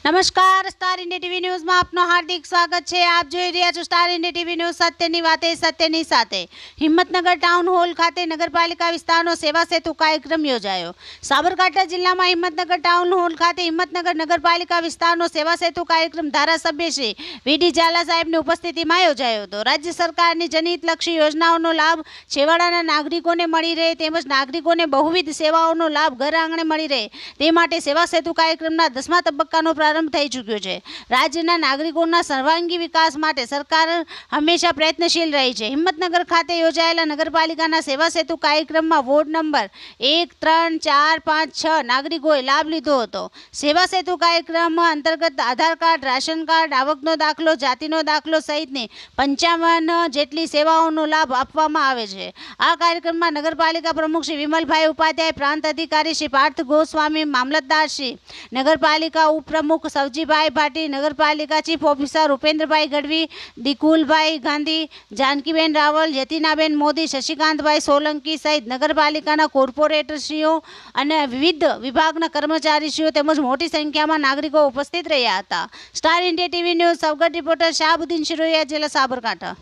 નમસ્કાર, star India TV ન્યૂઝમાં આપનું હાર્દિક સ્વાગત છે। આપ જોઈ રહ્યા છો સ્ટાર ઇન્ડિયા ટીવી ન્યૂઝ, સત્યની વાતે સત્યની સાથે। હિંમતનગર ટાઉન હોલ ખાતે નગરપાલિકા વિસ્તારનો સેવા સેતુ કાર્યક્રમ યોજાયો। સાબરકાંઠા જિલ્લામાં હિંમતનગર ટાઉન હોલ ખાતે હિંમતનગર નગરપાલિકા વિસ્તારનો સેવા સેતુ કાર્યક્રમ ધારાસભ્ય શ્રી વીડી ઝાલા સાહેબની ઉપસ્થિતિમાં યોજાયો હતો। રાજ્ય સરકારની જનહિતલક્ષી યોજનાઓનો લાભ છેવાડાના નાગરિકોને મળી રહે તેમજ નાગરિકોને બહુવિધ સેવાઓનો લાભ ઘર આંગણે મળી રહે તે માટે સેવા સેતુ કાર્યક્રમના 10મા તબક્કાનો પ્રારંભ થઈ ચૂક્યો છે। રાજ્યના નાગરિકોના સર્વાંગી વિકાસ માટે સરકાર હંમેશા પ્રયત્નશીલ રહી છે। હિંમતનગર ખાતે યોજાયેલા નગરપાલિકાના સેવા સેતુ કાર્યક્રમમાં વોર્ડ નંબર 1, 3, 4, 5, 6 નાગરિકોએ લાભ લીધો હતો। સેવા સેતુ કાર્યક્રમ અંતર્ગત આધાર કાર્ડ, રાશન કાર્ડ, આવકનો દાખલો, જાતિનો દાખલો સહિતની 55 જેટલી સેવાઓનો લાભ આપવામાં આવે છે। આ કાર્યક્રમમાં નગરપાલિકા પ્રમુખ શ્રી વિમલભાઈ ઉપાધ્યાય, પ્રાંત અધિકારી શ્રી પાર્થ ગોસ્વામી, મામલતદાર શ્રી, નગરપાલિકા ઉપપ્રમુખ સવજીભાઈ ભાટી, નગરપાલિકા ચીફ ઓફિસર ઉપેન્દ્રભાઈ ગઢવી, દિકુલભાઈ ગાંધી, જાનકીબેન રાવલ, યતિનાબેન મોદી, શશિકાંતભાઈ સોલંકી સહિત નગરપાલિકાના કોર્પોરેટરશ્રીઓ અને વિવિધ વિભાગના કર્મચારીશ્રીઓ તેમજ મોટી સંખ્યામાં નાગરિકો ઉપસ્થિત રહ્યા હતા। Star India TV news Savgadh reporter Shahbuddin Shiroya, જિલ્લા સાબરકાંઠા।